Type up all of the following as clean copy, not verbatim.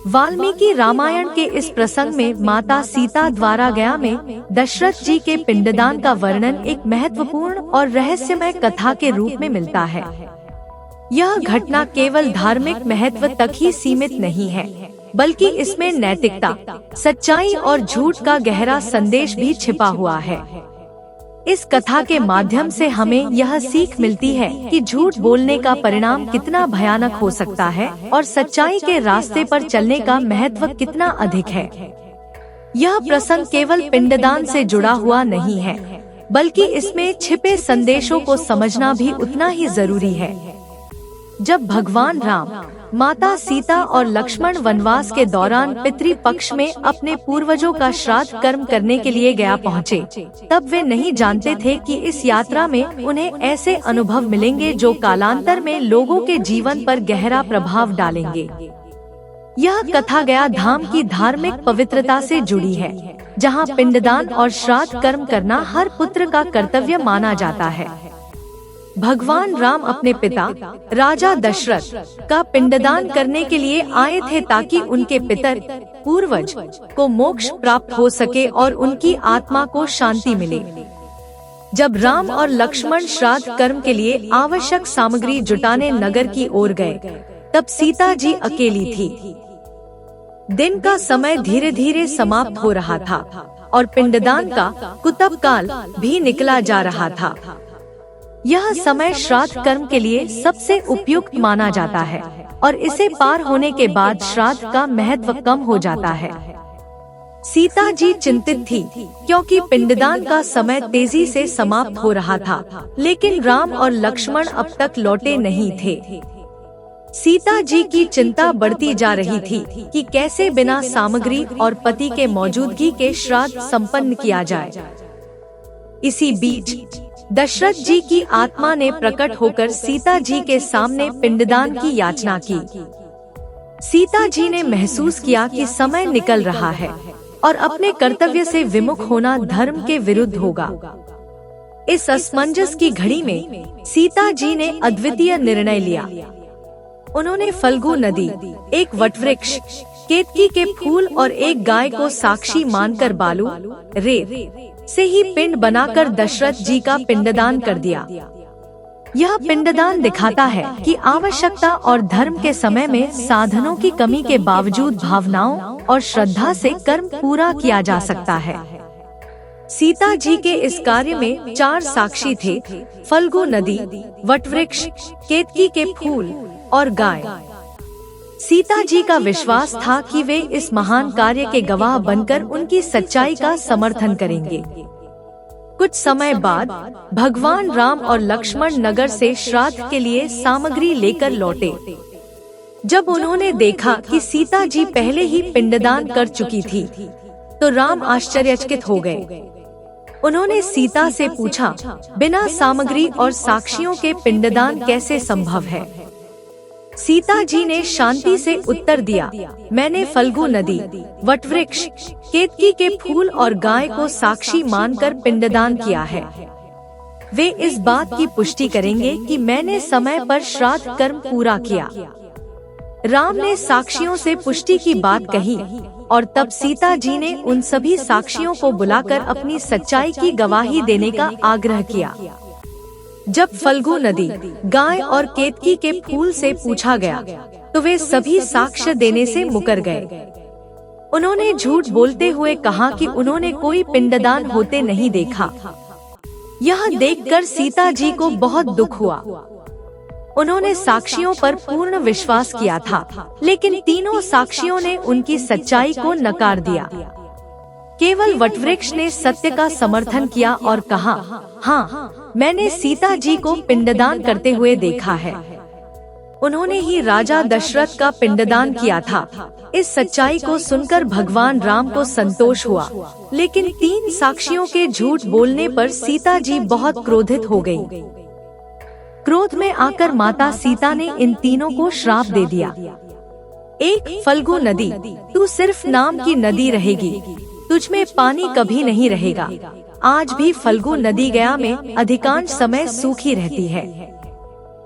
वाल्मीकि रामायण के इस प्रसंग में माता सीता द्वारा गया में दशरथ जी के पिंडदान का वर्णन एक महत्वपूर्ण और रहस्यमय कथा के रूप में मिलता है। यह घटना केवल धार्मिक महत्व तक ही सीमित नहीं है, बल्कि इसमें नैतिकता, सच्चाई और झूठ का गहरा संदेश भी छिपा हुआ है। इस कथा के माध्यम से हमें यह सीख मिलती है कि झूठ बोलने का परिणाम कितना भयानक हो सकता है और सच्चाई के रास्ते पर चलने का महत्व कितना अधिक है। यह प्रसंग केवल पिंडदान से जुड़ा हुआ नहीं है, बल्कि इसमें छिपे संदेशों को समझना भी उतना ही जरूरी है। जब भगवान राम, माता सीता और लक्ष्मण वनवास के दौरान पितृ पक्ष में अपने पूर्वजों का श्राद्ध कर्म करने के लिए गया पहुँचे, तब वे नहीं जानते थे कि इस यात्रा में उन्हें ऐसे अनुभव मिलेंगे जो कालांतर में लोगों के जीवन पर गहरा प्रभाव डालेंगे। यह कथा गया धाम की धार्मिक पवित्रता से जुड़ी है, जहाँ पिंडदान और श्राद्ध कर्म करना हर पुत्र का कर्तव्य माना जाता है। भगवान राम अपने पिता राजा दशरथ का पिंडदान करने के लिए आए थे ताकि उनके पितर पूर्वज को मोक्ष प्राप्त हो सके और उनकी आत्मा को शांति मिले। जब राम और लक्ष्मण श्राद्ध कर्म के लिए आवश्यक सामग्री जुटाने नगर की ओर गए, तब सीता जी अकेली थी। दिन का समय धीरे धीरे समाप्त हो रहा था और पिंडदान का कुतब काल भी निकला जा रहा था। यह समय श्राद्ध कर्म के लिए सबसे उपयुक्त माना जाता है और इसे पार होने के बाद श्राद्ध का महत्व कम हो जाता है। सीता जी चिंतित थी क्योंकि पिंडदान का समय तेजी से समाप्त हो रहा था, लेकिन राम और लक्ष्मण अब तक लौटे नहीं थे। सीता जी की चिंता बढ़ती जा रही थी कि कैसे बिना सामग्री और पति के मौजूदगी के श्राद्ध संपन्न किया जाए। इसी बीच दशरथ जी की आत्मा ने प्रकट होकर सीता जी के सामने पिंडदान की याचना की। सीता जी ने महसूस किया कि समय निकल रहा है और अपने कर्तव्य से विमुख होना धर्म के विरुद्ध होगा। इस असमंजस की घड़ी में सीता जी ने अद्वितीय निर्णय लिया। उन्होंने फल्गु नदी, एक वटवृक्ष, केतकी के फूल और एक गाय को साक्षी मानकर बालू, रेत से ही पिंड बनाकर दशरथ जी का पिंडदान कर दिया। यह पिंडदान दिखाता है कि आवश्यकता और धर्म के समय में साधनों की कमी के बावजूद भावनाओं और श्रद्धा से कर्म पूरा किया जा सकता है। सीता जी के इस कार्य में 4 साक्षी थे: फल्गु नदी, वटवृक्ष, केतकी के फूल और गाय। सीता जी का विश्वास था कि वे इस महान कार्य के गवाह बनकर उनकी सच्चाई का समर्थन करेंगे। कुछ समय बाद भगवान राम और लक्ष्मण नगर से श्राद्ध के लिए सामग्री लेकर लौटे। जब उन्होंने देखा कि सीता जी पहले ही पिंडदान कर चुकी थी, तो राम आश्चर्यचकित हो गए। उन्होंने सीता से पूछा, बिना सामग्री और साक्षियों के पिंडदान कैसे संभव है? सीता जी ने शांति से उत्तर दिया, मैंने फल्गु नदी, वटवृक्ष, केतकी के फूल और गाय को साक्षी मानकर पिंडदान किया है। वे इस बात की पुष्टि करेंगे कि मैंने समय पर श्राद्ध कर्म पूरा किया। राम ने साक्षियों से पुष्टि की बात कही और तब सीता जी ने उन सभी साक्षियों को बुलाकर अपनी सच्चाई की गवाही देने का आग्रह किया। जब फल्गु नदी, गाय और केतकी के फूल से पूछा गया, तो वे सभी साक्ष्य देने से मुकर गए। उन्होंने झूठ बोलते हुए कहा कि उन्होंने कोई पिंडदान होते नहीं देखा। यह देखकर सीता जी को बहुत दुख हुआ। उन्होंने साक्षियों पर पूर्ण विश्वास किया था, लेकिन तीनों साक्षियों ने उनकी सच्चाई को नकार दिया। केवल वटवृक्ष ने सत्य का समर्थन किया और कहा, हाँ, मैंने सीता जी को पिंडदान करते हुए देखा है। उन्होंने ही राजा दशरथ का पिंडदान किया था। इस सच्चाई को सुनकर भगवान राम को संतोष हुआ, लेकिन 3 साक्षियों के झूठ बोलने पर सीता जी बहुत क्रोधित हो गयी। क्रोध में आकर माता सीता ने इन तीनों को श्राप दे दिया। 1 फल्गु नदी, तू सिर्फ नाम की नदी रहेगी, तुझमें पानी कभी नहीं रहेगा। आज भी फल्गु नदी गया में अधिकांश समय सूखी रहती है।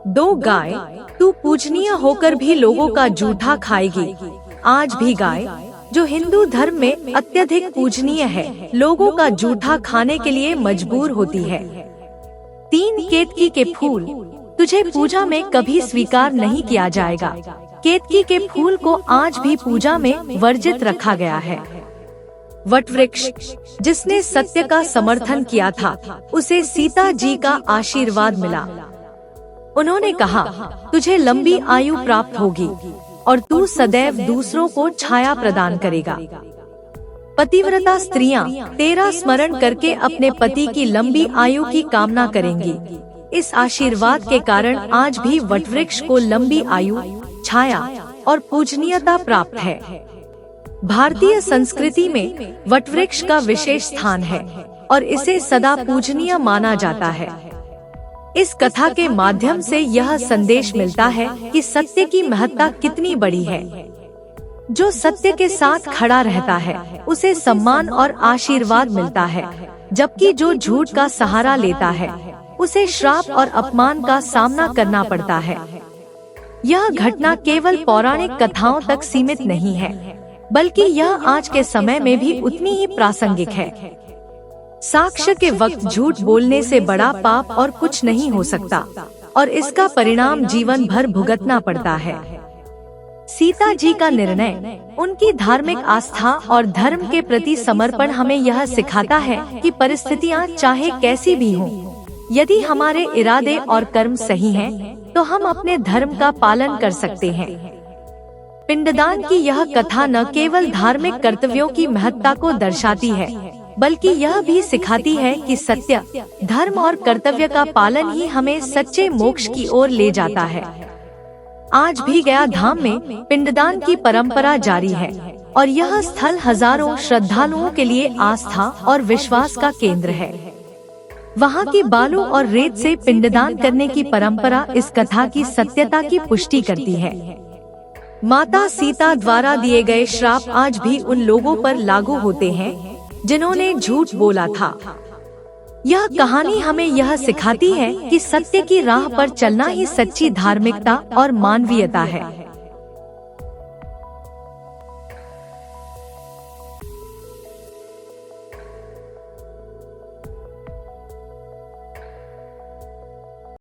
2 गाय, तू पूजनीय होकर भी लोगों का जूठा खाएगी। आज भी गाय, जो हिंदू धर्म में अत्यधिक पूजनीय है, लोगों का जूठा खाने के लिए मजबूर होती है। 3 केतकी के फूल, तुझे पूजा में कभी स्वीकार नहीं किया जाएगा। केतकी के फूल को आज भी पूजा में वर्जित रखा गया है। वटवृक्ष, जिसने सत्य का समर्थन किया था, उसे सीता जी का आशीर्वाद मिला। उन्होंने कहा, तुझे लंबी आयु प्राप्त होगी और तू सदैव दूसरों को छाया प्रदान करेगा। पतिव्रता स्त्रियां तेरा स्मरण करके अपने पति की लंबी आयु की कामना करेंगी। इस आशीर्वाद के कारण आज भी वटवृक्ष को लंबी आयु, छाया और पूजनीयता प्राप्त है। भारतीय संस्कृति में वटवृक्ष का विशेष स्थान है और इसे सदा पूजनीय माना जाता है। इस कथा के माध्यम से यह संदेश मिलता है कि सत्य की महत्ता कितनी बड़ी है। जो सत्य के साथ खड़ा रहता है, उसे सम्मान और आशीर्वाद मिलता है, जबकि जो झूठ का सहारा लेता है, उसे श्राप और अपमान का सामना करना पड़ता है। यह घटना केवल पौराणिक कथाओं तक सीमित नहीं है, बल्कि यह आज के समय में भी उतनी ही प्रासंगिक है। साक्ष्य के वक्त झूठ बोलने से बड़ा पाप और कुछ नहीं हो सकता और इसका परिणाम जीवन भर भुगतना पड़ता है। सीता जी का निर्णय, उनकी धार्मिक आस्था और धर्म के प्रति समर्पण हमें यह सिखाता है कि परिस्थितियां चाहे कैसी भी हों, यदि हमारे इरादे और कर्म सही हैं, तो हम अपने धर्म का पालन कर सकते हैं। पिंडदान की यह कथा न केवल धार्मिक कर्तव्यों की महत्ता को दर्शाती है, बल्कि यह भी सिखाती है कि सत्य, धर्म और कर्तव्य का पालन ही हमें सच्चे मोक्ष की ओर ले जाता है। आज भी गया धाम में पिंडदान की परंपरा जारी है और यह स्थल हजारों श्रद्धालुओं के लिए आस्था और विश्वास का केंद्र है। वहाँ की बालू और रेत से पिंडदान करने की परंपरा इस कथा की सत्यता की पुष्टि करती है। माता सीता द्वारा दिए गए श्राप आज भी उन लोगों पर लागू होते हैं जिन्होंने झूठ बोला था। यह कहानी हमें यह सिखाती है कि सत्य की राह पर चलना ही सच्ची धार्मिकता और मानवीयता है।